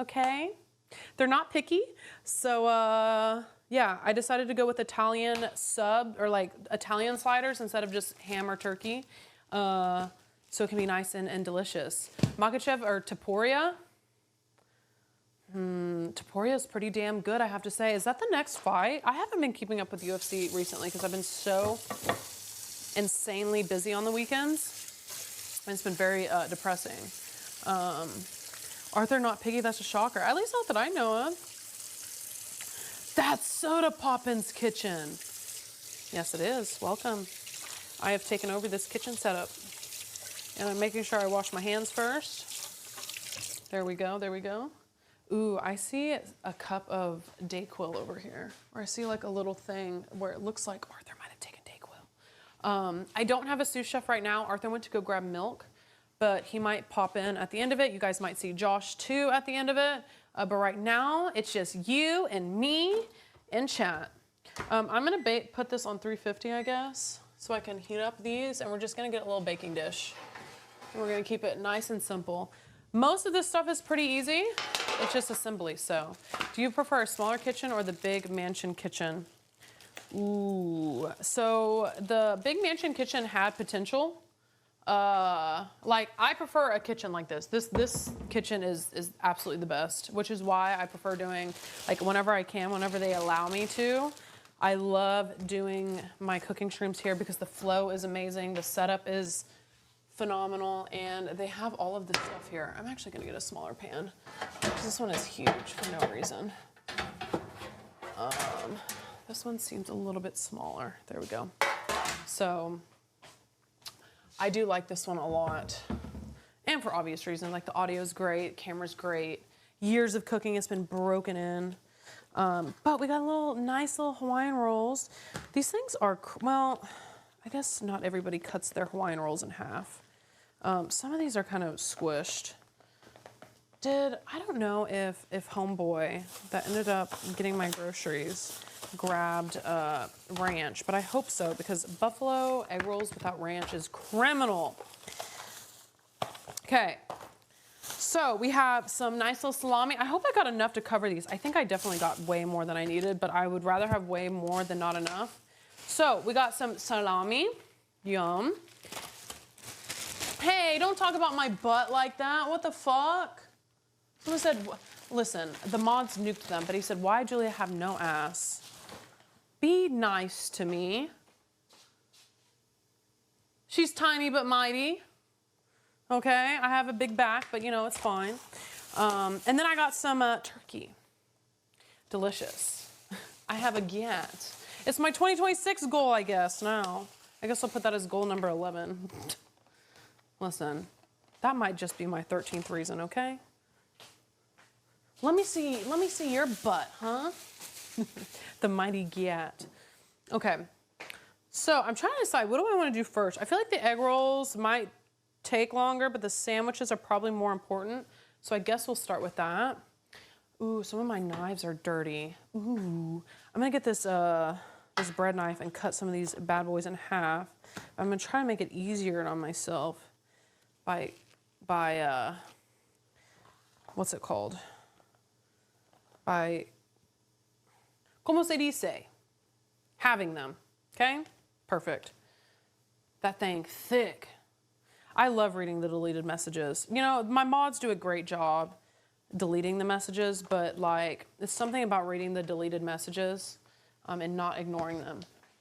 okay? They're not picky, so yeah, I decided to go with Italian sub, or like Italian sliders instead of just ham or turkey, so it can be nice and delicious. Makachev or Taporia. Taporia is pretty damn good, I have to say. Is that the next fight? I haven't been keeping up with UFC recently because I've been so insanely busy on the weekends, and it's been very depressing. Arthur not piggy, that's a shocker. At least not that I know of. That's Soda Poppin's kitchen. Yes, it is. Welcome. I have taken over this kitchen setup. And I'm making sure I wash my hands first. There we go, there we go. Ooh, I see a cup of Dayquil over here. Or I see like a little thing where it looks like Arthur might have taken Dayquil. I don't have a sous chef right now. Arthur went to go grab milk, but he might pop in at the end of it. You guys might see Josh too at the end of it. But right now, it's just you and me in chat. I'm gonna put this on 350, I guess, so I can heat up these, and we're just gonna get a little baking dish. And we're gonna keep it nice and simple. Most of this stuff is pretty easy. It's just assembly, so. Do you prefer a smaller kitchen or the big mansion kitchen? Ooh, so the big mansion kitchen had potential. Like I prefer a kitchen like this. This kitchen is absolutely the best, which is why I prefer doing, like whenever I can, whenever they allow me to. I love doing my cooking streams here because the flow is amazing, the setup is phenomenal, and they have all of this stuff here. I'm actually gonna get a smaller pan because this one is huge for no reason. This one seems a little bit smaller. There we go. So I do like this one a lot, and for obvious reasons, like the audio is great, camera's great, years of cooking has been broken in, but we got nice little Hawaiian rolls. These things are, well, I guess not everybody cuts their Hawaiian rolls in half. Some of these are kind of squished. I don't know if homeboy that ended up getting my groceries grabbed ranch, but I hope so, because buffalo egg rolls without ranch is criminal. Okay, so we have some nice little salami. I hope I got enough to cover these. I think I definitely got way more than I needed, but I would rather have way more than not enough. So we got some salami, yum. Hey, don't talk about my butt like that. What the fuck? Who said, listen, the mods nuked them, but he said, why Julia have no ass? Be nice to me. She's tiny but mighty. Okay, I have a big back, but you know, it's fine. And then I got some turkey. Delicious. I have a get. It's my 2026 goal, I guess, now. I guess I'll put that as goal number 11. Listen, that might just be my 13th reason, okay? Let me see your butt, huh? The mighty gyat. Okay, so I'm trying to decide, what do I want to do first? I feel like the egg rolls might take longer, but the sandwiches are probably more important. So I guess we'll start with that. Ooh, some of my knives are dirty. Ooh, I'm gonna get this this bread knife and cut some of these bad boys in half. I'm gonna try to make it easier on myself by what's it called? By, como se dice? Having them, okay? Perfect. That thing thick. I love reading the deleted messages. You know, my mods do a great job deleting the messages, but like, it's something about reading the deleted messages and not ignoring them.